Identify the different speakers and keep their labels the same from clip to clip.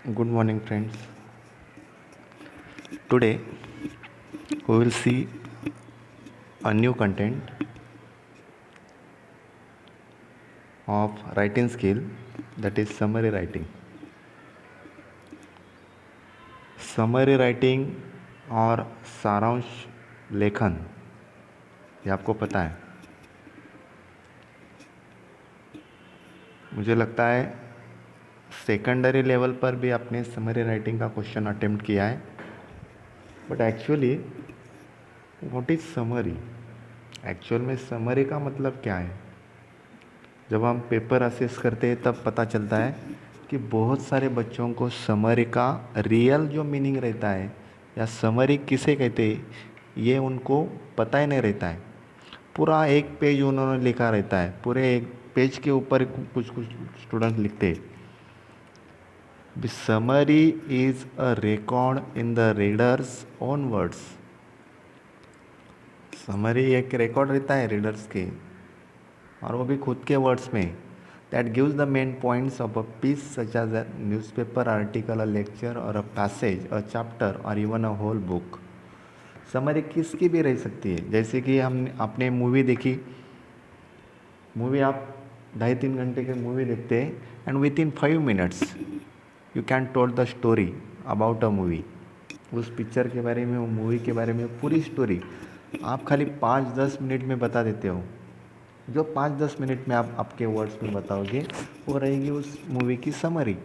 Speaker 1: Good morning, friends. Today we will see a new content of writing skill, that is summary writing. Summary writing और सारांश लेखन, ये आपको पता है। मुझे लगता है सेकेंडरी लेवल पर भी आपने समरी राइटिंग का क्वेश्चन अटेम्प्ट किया है। But actually what is summary? Actual में समरी का मतलब क्या है? जब हम पेपर असेस करते हैं तब पता चलता है कि बहुत सारे बच्चों को समरी का रियल जो मीनिंग रहता है या समरी किसे कहते हैं ये उनको पता ही नहीं रहता है। पूरा एक पेज उन्होंने लिखा रहता है, पूरे एक पेज के ऊपर कुछ कुछ स्टूडेंट लिखते हैं। The summary is a record in the reader's own words. Summary एक रिकॉर्ड रहता है रीडर्स के, और वो भी खुद के वर्ड्स में। That gives the main points of a piece such as a newspaper article, a lecture or a passage, a chapter or even a whole book. Summary किसकी भी रह सकती है। जैसे कि हम आपने मूवी देखी, मूवी आप 2.5-3 घंटे की मूवी देखते हैं and with in 5 minutes you can told the story about a movie. उस पिक्चर के बारे में, वो मूवी के बारे में पूरी स्टोरी आप खाली 5-10 मिनट में बता देते हो। जो 5-10 मिनट में आप आपके वर्ड्स में बताओगे वो रहेगी उस मूवी की समरी।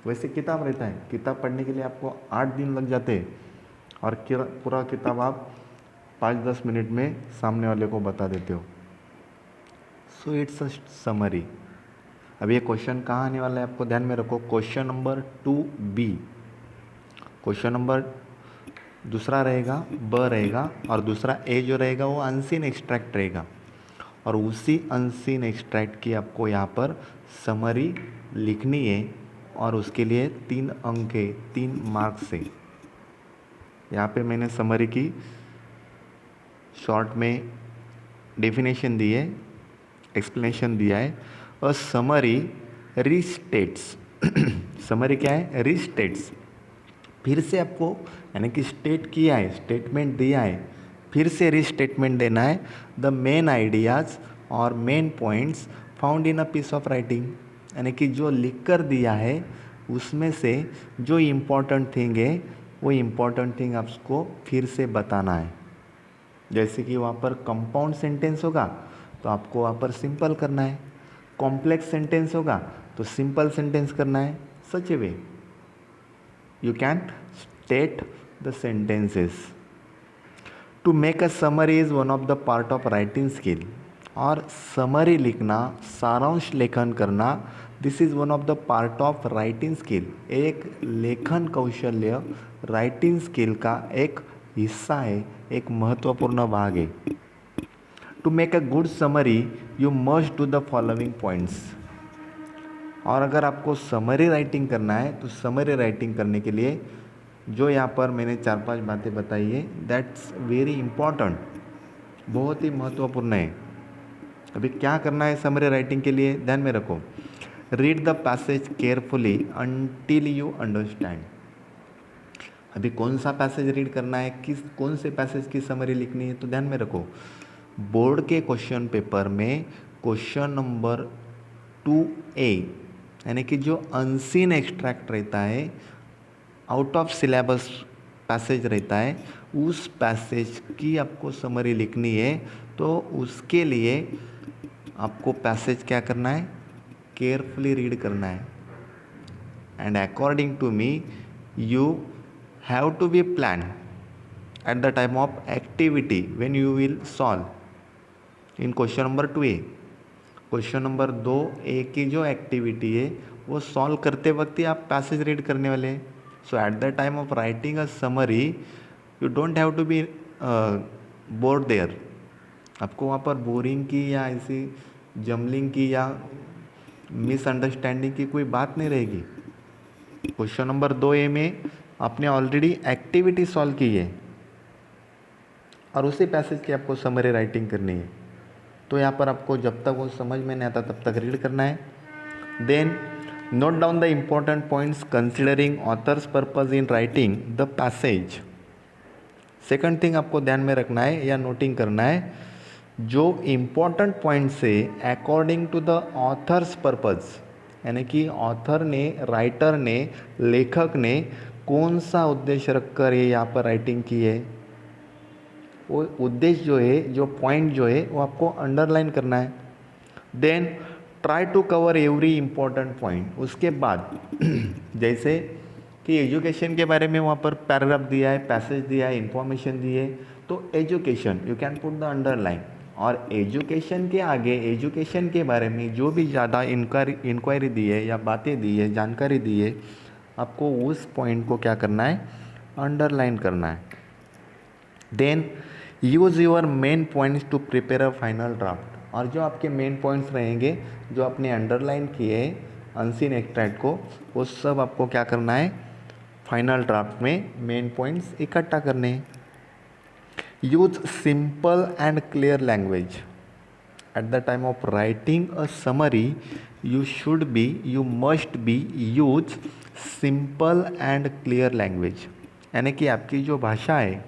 Speaker 1: वैसे किताब रहता है, किताब पढ़ने के लिए आपको 8 दिन लग जाते हैं और पूरा किताब आप 5-10 मिनट में सामने वाले को बता देते हो। So it's a summary. अब ये क्वेश्चन कहाँ आने वाला है आपको ध्यान में रखो। Question number 2B, question number दूसरा रहेगा ब रहेगा, और दूसरा ए जो रहेगा वो अनसीन एक्सट्रैक्ट रहेगा, और उसी अनसीन एक्सट्रैक्ट की आपको यहाँ पर समरी लिखनी है, और उसके लिए 3 अंक के 3 मार्क्स है। यहाँ पे मैंने समरी की शॉर्ट में डेफिनेशन दी है, एक्सप्लेनेशन दिया है। अ समरी रीस्टेट्स समरी क्या है? रीस्टेट्स। फिर से आपको यानी कि स्टेट किया है, स्टेटमेंट दिया है, फिर से रीस्टेटमेंट देना है। The main ideas or main points found in a piece of writing, यानी कि जो लिख कर दिया है उसमें से जो इम्पोर्टेंट थिंग है वो इम्पोर्टेंट थिंग आपको फिर से बताना है। जैसे कि वहाँ पर कंपाउंड सेंटेंस होगा तो आपको वहाँ पर सिंपल करना है, कॉम्प्लेक्स सेंटेंस होगा तो सिंपल सेंटेंस करना है। सच ए वे you can state the sentences. To make a summary is one of the part of writing skill. और समरी लिखना, सारांश लेखन करना, this is one of the part of writing skill. एक लेखन कौशल्य राइटिंग स्किल का एक हिस्सा है, एक महत्वपूर्ण भाग है। To make a good summary you must do the following points. और अगर आपको समरी राइटिंग करना है तो समरी राइटिंग करने के लिए जो यहाँ पर मैंने 4-5 बातें बताई है, दैट्स वेरी इम्पॉर्टेंट, बहुत ही महत्वपूर्ण है। अभी क्या करना है समरी राइटिंग के लिए ध्यान में रखो। Read the passage carefully until you understand. अभी कौन सा पैसेज रीड करना है, कौन से पैसेज की समरी लिखनी है, तो ध्यान में रखो। बोर्ड के क्वेश्चन पेपर में क्वेश्चन नंबर 2A यानी कि जो अनसीन एक्सट्रैक्ट रहता है, आउट ऑफ सिलेबस पैसेज रहता है, उस पैसेज की आपको समरी लिखनी है। तो उसके लिए आपको पैसेज क्या करना है? केयरफुली रीड करना है। And according to me you have to be plan at the time of activity when you will solve in question number 2A। Question number 2A की जो एक्टिविटी है वो सॉल्व करते वक्त ही आप पैसेज रीड करने वाले हैं। So at the time of writing a summary you don't have to be bored there. आपको वहाँ पर बोरिंग की या ऐसी जमलिंग की या मिसअंडरस्टैंडिंग की कोई बात नहीं रहेगी। क्वेश्चन नंबर 2A में आपने ऑलरेडी एक्टिविटी सॉल्व की है और उसी पैसेज की आपको समरी राइटिंग करनी है। तो यहाँ पर आपको जब तक वो समझ में नहीं आता तब तक रीड करना है। Then note down the important points considering author's purpose in writing the passage. Second thing आपको ध्यान में रखना है या नोटिंग करना है, जो इम्पोर्टेंट पॉइंट से according to the author's purpose, यानी कि ऑथर ने, राइटर ने, लेखक ने कौन सा उद्देश्य रखकर ये यहाँ पर राइटिंग की है, वो उद्देश्य जो है, जो पॉइंट जो है वो आपको अंडरलाइन करना है। Then try to cover every important point. उसके बाद जैसे कि एजुकेशन के बारे में वहाँ पर पैराग्राफ दिया है, पैसेज दिया है, इंफॉर्मेशन दी है, तो education you can put the underline. और एजुकेशन के आगे, एजुकेशन के बारे में जो भी ज़्यादा इंक्वायरी दी है या बातें दी है, जानकारी दी है, आपको उस पॉइंट को क्या करना है, अंडरलाइन करना है। Then use your main points to prepare a final draft. और जो आपके मेन पॉइंट्स रहेंगे, जो आपने अंडरलाइन किए हैं अनसीन एक्सट्रैक्ट को, वो सब आपको क्या करना है, फाइनल ड्राफ्ट में मेन पॉइंट्स इकट्ठा करने हैं। Use simple and clear language. Eight the time of writing a summary you must be use simple and clear language. यानी कि आपकी जो भाषा है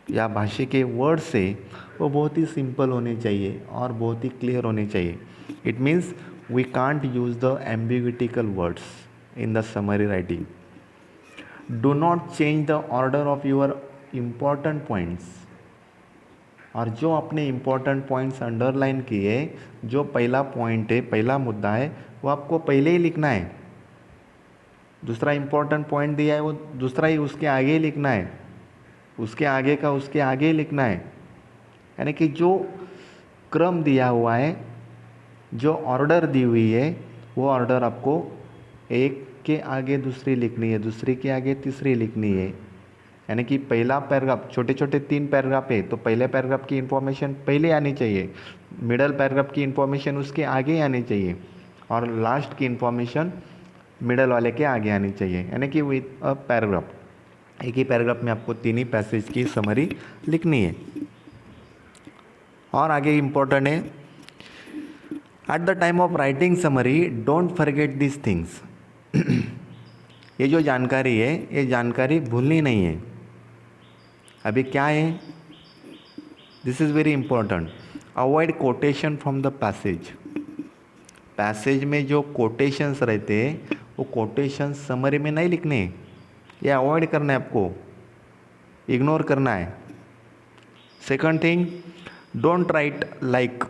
Speaker 1: या भाषा के वर्ड्स है वो बहुत ही सिंपल होने चाहिए और बहुत ही क्लियर होने चाहिए। It means we can't use the ambiguitical words in the summary writing. Do not change the order of your important points. और जो आपने इम्पॉर्टेंट पॉइंट्स अंडरलाइन किए, जो पहला पॉइंट है, पहला मुद्दा है, वो आपको पहले ही लिखना है। दूसरा इम्पॉर्टेंट पॉइंट दिया है वो दूसरा ही उसके आगे ही लिखना है, उसके आगे का उसके आगे ही लिखना है। यानी कि जो क्रम दिया हुआ है, जो ऑर्डर दी हुई है, वो ऑर्डर आपको एक के आगे दूसरी लिखनी है, दूसरी के आगे तीसरी लिखनी है। यानी कि पहला पैराग्राफ, छोटे छोटे 3 पैराग्राफ है, तो पहले पैराग्राफ की इन्फॉर्मेशन पहले आनी चाहिए, मिडल पैराग्राफ की इन्फॉर्मेशन उसके आगे आनी चाहिए, और लास्ट की इन्फॉर्मेशन मिडल वाले के आगे आनी चाहिए। यानी कि विथ अ पैराग्राफ, एक ही पैराग्राफ में आपको 3 ही पैसेज की समरी लिखनी है। और आगे इम्पोर्टेंट है, eight the time of writing summary don't forget this things. ये जो जानकारी है, ये जानकारी भूलनी नहीं है। अभी क्या है, this is very important. Avoid quotation from the passage. Passage में जो कोटेशंस रहते हैं वो कोटेशंस समरी में नहीं लिखने, ये अवॉइड करना है, आपको इग्नोर करना है। Second thing, don't write like,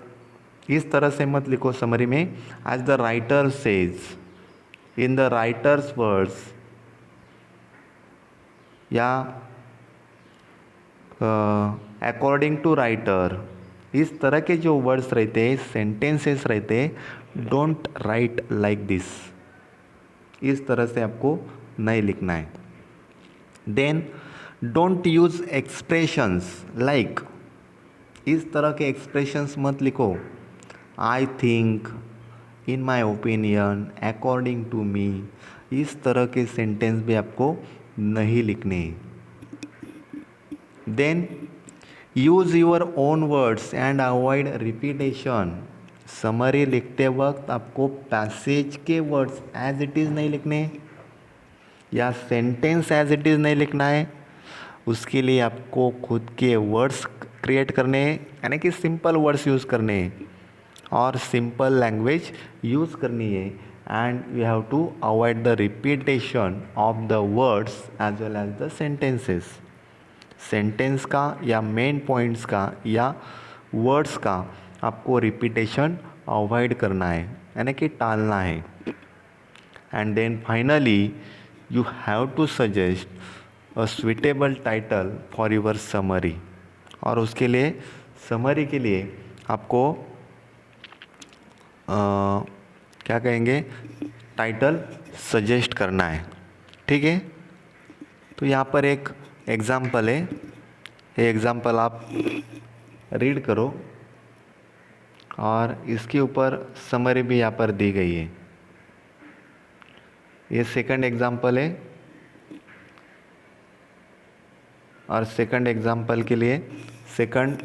Speaker 1: इस तरह से मत लिखो समरी में, as the writer says, in the writer's words, या अकॉर्डिंग टू राइटर। इस तरह के जो वर्ड्स रहते हैं, सेंटेंसेस रहते हैं, डोंट राइट लाइक दिस, इस तरह से आपको नहीं लिखना है। Then don't use expressions like, इस तरह के एक्सप्रेशंस मत लिखो। I think, in my opinion, according to me, इस तरह के सेंटेंस भी आपको नहीं लिखने। Then use your own words and avoid repetition. Summary लिखते वक्त आपको पैसेज के वर्ड्स एज इट इज़ नहीं लिखने, या सेंटेंस एज इट इज़ नहीं लिखना है। उसके लिए आपको खुद के वर्ड्स क्रिएट करने हैं, यानी कि सिंपल वर्ड्स यूज़ करने हैं और सिंपल लैंग्वेज यूज़ करनी है। And you have to avoid the repetition of the words as well as the sentences. Sentence का या मेन पॉइंट्स का या वर्ड्स का आपको रिपीटेशन अवॉइड करना है, यानी कि टालना है। And then finally you have to suggest a suitable title for your summary. और उसके लिए, समरी के लिए आपको क्या कहेंगे, टाइटल सजेस्ट करना है। ठीक है, तो यहाँ पर एक एग्ज़ाम्पल है, ये एग्ज़ाम्पल आप रीड करो और इसके ऊपर समरी भी यहाँ पर दी गई है। ये सेकंड एग्ज़ाम्पल है और सेकंड एग्ज़ाम्पल के लिए सेकंड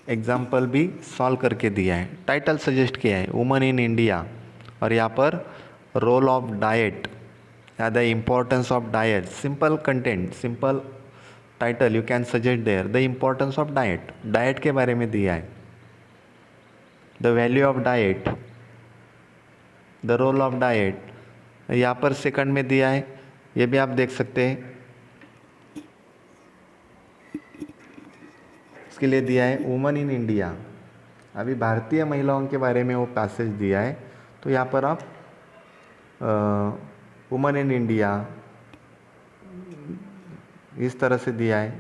Speaker 1: एग्ज़ाम्पल भी सॉल्व करके दिया है, टाइटल सजेस्ट किया है, वुमन इन इंडिया और यहाँ पर रोल ऑफ डाइट या the importance of diet, simple content, simple title you can suggest there, the importance of diet, diet के बारे में दिया है, the value of diet, the role of diet, यहाँ पर सेकंड में दिया है, ये भी आप देख सकते हैं। इसके लिए दिया है वुमन इन इंडिया, अभी भारतीय महिलाओं के बारे में वो पैसेज दिया है, तो यहाँ पर आप वुमन इन इंडिया इस तरह से दिया है,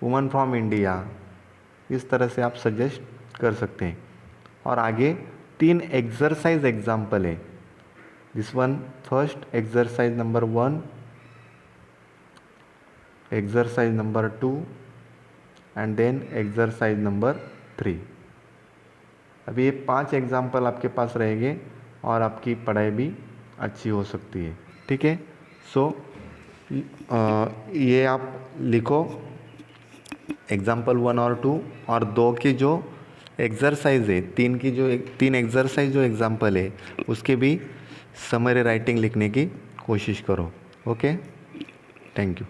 Speaker 1: वुमन फ्रॉम इंडिया इस तरह से आप सजेस्ट कर सकते हैं। और आगे 3 एक्सरसाइज एग्जाम्पल है, this one first exercise number 1, exercise number 2 and then exercise number 3। अभी ये 5 एग्जाम्पल आपके पास रहेंगे और आपकी पढ़ाई भी अच्छी हो सकती है, ठीक है। सो ये आप लिखो एग्जाम्पल 1 और 2, और 2 की जो एक्सरसाइज है, 3 की जो 3 एक्सरसाइज जो एग्जाम्पल है उसके भी समरी राइटिंग लिखने की कोशिश करो। Okay, thank you.